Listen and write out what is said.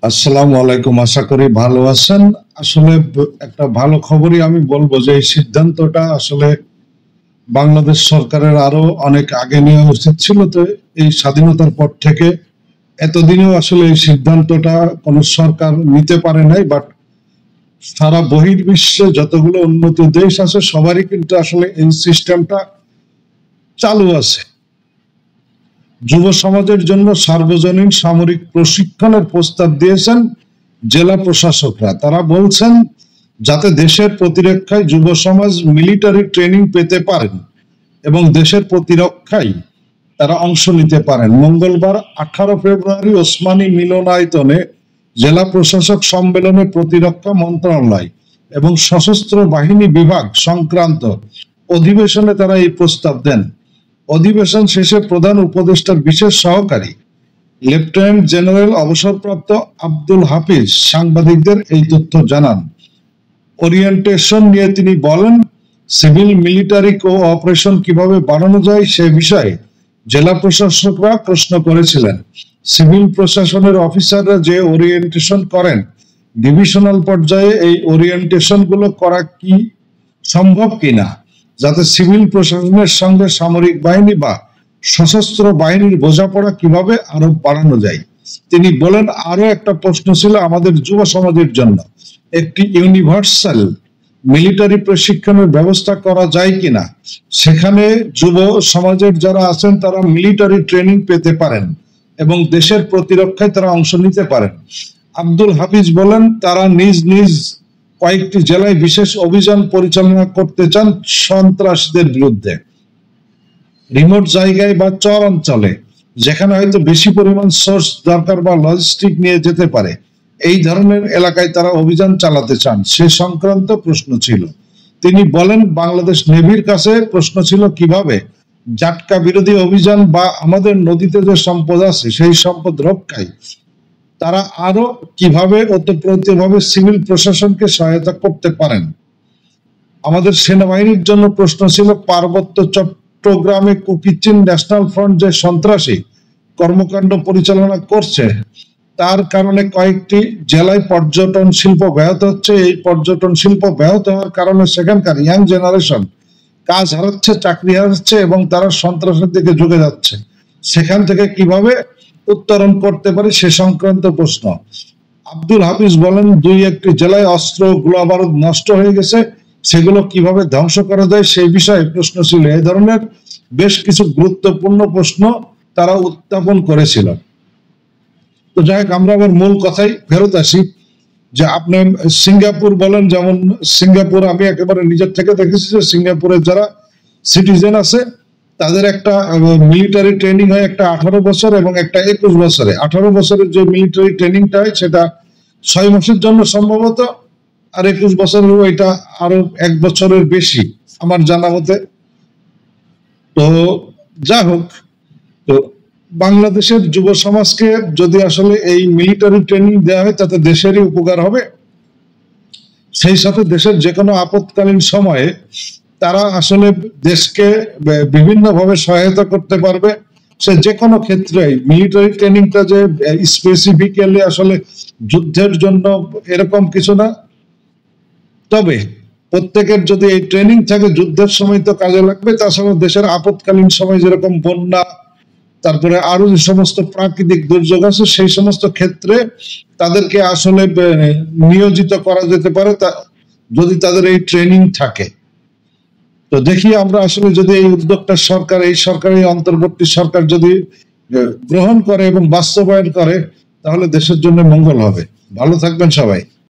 আসসালামু আলাইকুম, আশা করি ভালো আছেন। আসলে একটা ভালো খবরই আমি বলবো যে এই সিদ্ধান্তটা আসলে বাংলাদেশ সরকারের আরো অনেক আগে নেওয়া উচিত ছিল। তো এই স্বাধীনতার পর থেকে এতদিনেও আসলে এই সিদ্ধান্তটা কোনো সরকার নিতে পারে নাই, বাট সারা বহির্বিশ্বে যতগুলো উন্নত দেশ আছে সবারই কিন্তু আসলে এই সিস্টেমটা চালু আছে। যুব সমাজের জন্য সার্বজনীন সামরিক প্রশিক্ষণের প্রস্তাব দিয়েছেন জেলা প্রশাসকরা। তারা বলছেন যাতে দেশের প্রতিরক্ষায় যুব সমাজ মিলিটারি ট্রেনিং পেতে পারেন এবং দেশের প্রতিরক্ষায় তারা অংশ নিতে পারেন। মঙ্গলবার 18 ফেব্রুয়ারি ওসমানী মিলনায়তনে জেলা প্রশাসক সম্মেলনে প্রতিরক্ষা মন্ত্রণালয় এবং সশস্ত্র বাহিনী বিভাগ সংক্রান্ত অধিবেশনে তারা এই প্রস্তাব দেন। অধিবেশন শেষে প্রধান উপদেষ্টার বিশেষ সহকারী লেফটেন্যান্ট জেনারেল অবসরপ্রাপ্ত আব্দুল হাফিজ সাংবাদিকদের এই তথ্য জানান। ওরিয়েন্টেশন নিয়ে তিনি বলেন, সিভিল মিলিটারি কোঅপারেশন কিভাবে বাড়ানো যায় সে বিষয়ে জেলা প্রশাসকরা প্রশ্ন করেছিলেন। সিভিল প্রশাসনের অফিসাররা যে ওরিয়েন্টেশন করেন, ডিভিশনাল পর্যায়ে এই ওরিয়েন্টেশন গুলো করা কি সম্ভব কিনা, যাতে সিভিল প্রশাসনের সঙ্গে সামরিক বাহিনী বা সশস্ত্র বাহিনীর বোঝাপড়া কিভাবে আরো বাড়ানো যায়। তিনি বলেন, আরো একটা প্রশ্ন ছিল আমাদের যুব সমাজের জন্য একটি ইউনিভার্সাল মিলিটারি প্রশিক্ষণের ব্যবস্থা করা যায় কিনা, সেখানে যুব সমাজের যারা আছেন তারা মিলিটারি ট্রেনিং পেতে পারেন এবং দেশের প্রতিরক্ষায় তারা অংশ নিতে পারেন। আব্দুল হাফিজ বলেন, তারা নিজ নিজ কয়েকটি জেলায় বিশেষ অভিযান পরিচালনা করতে চান সন্ত্রাসীদের বিরুদ্ধে। রিমোট জায়গায় বা চর অঞ্চলে যেখানে হয়তো বেশি পরিমাণ সোর্স দরকার বা লজিস্টিক নিয়ে যেতে পারে, এই ধরনের এলাকায় তারা অভিযান চালাতে চান, সে সংক্রান্ত প্রশ্ন ছিল। তিনি বলেন, বাংলাদেশ নেভির কাছে প্রশ্ন ছিল কিভাবে জাটকা বিরোধী অভিযান বা আমাদের নদীতে যে সম্পদ আছে সেই সম্পদ রক্ষায় তারা আরো কিভাবে ওতপ্রোতভাবে সিভিল প্রশাসনকে সহায়তা করতে পারেন। আমাদের সেনাবাহিনীর জন্য প্রশ্ন ছিল পার্বত্য চট্টগ্রামে কুকিচিন ন্যাশনাল ফ্রন্ট যে সন্ত্রাসী কর্মকাণ্ড পরিচালনা করছে তার কারণে কয়েকটি জেলায় পর্যটন শিল্প ব্যাহত হচ্ছে। এই পর্যটন শিল্প ব্যাহত হওয়ার কারণে সেখানকার ইয়াং জেনারেশন কাজ হারাচ্ছে, চাকরি হারাচ্ছে এবং তারা সন্ত্রাসের দিকে ঝুঁকে যাচ্ছে। সেখান থেকে কিভাবে উত্তরণ করতে পারে সে সংক্রান্ত প্রশ্ন। আব্দুল হাফিজ বলেন, 2-1টি জেলায় অস্ত্র গোলাবারুদ নষ্ট হয়ে গেছে, সেগুলো কিভাবে ধ্বংস করা যায় সেই বিষয়ে প্রশ্ন ছিল। এই ধরনের বেশ কিছু গুরুত্বপূর্ণ প্রশ্ন তারা উত্থাপন করেছিল। তো যাই হোক, আমরা আবার মূল কথায় ফেরত আসি যে আপনি সিঙ্গাপুর বলেন, যেমন সিঙ্গাপুর আমি একেবারে নিজের থেকে দেখেছি যে সিঙ্গাপুরের যারা সিটিজেন আছে তাদের একটা মিলিটারি ট্রেনিং হয়, একটা 18 বছর এবং একটা 21 বছরে। 18 বছরের যে মিলিটারি ট্রেনিংটা হয় সেটা 6 মাসের জন্য সম্ভবত, আর 21 বছরের ওইটা আরো 1 বছরের বেশি আমার জানা মতে। তো যাই হোক, তো বাংলাদেশের যুব সমাজকে যদি আসলে এই মিলিটারি ট্রেনিং দেওয়া হয় তাতে দেশেরই উপকার হবে, সেই সাথে দেশের যে কোনো আপৎকালীন সময়ে তারা আসলে দেশকে বিভিন্নভাবে সহায়তা করতে পারবে। সে যে কোনো ক্ষেত্রে মিলিটারি ট্রেনিংটা যে স্পেসিফিক্যালি আসলে যুদ্ধের জন্য এরকম কিছু না, তবে প্রত্যেকের যদি এই ট্রেনিং থাকে যুদ্ধের সময় তো কাজে লাগবে, তাছাড়া দেশের আপৎকালীন সময় যেরকম বন্যা, তারপরে আরো যে সমস্ত প্রাকৃতিক দুর্যোগ আছে সেই সমস্ত ক্ষেত্রে তাদেরকে আসলে নিয়োজিত করা যেতে পারে যদি তাদের এই ট্রেনিং থাকে। তো দেখি আমরা আসলে যদি এই উদ্যোগটা সরকার, এই সরকারি অন্তর্বর্তী সরকার যদি গ্রহণ করে এবং বাস্তবায়ন করে তাহলে দেশের জন্য মঙ্গল হবে। ভালো থাকবেন সবাই।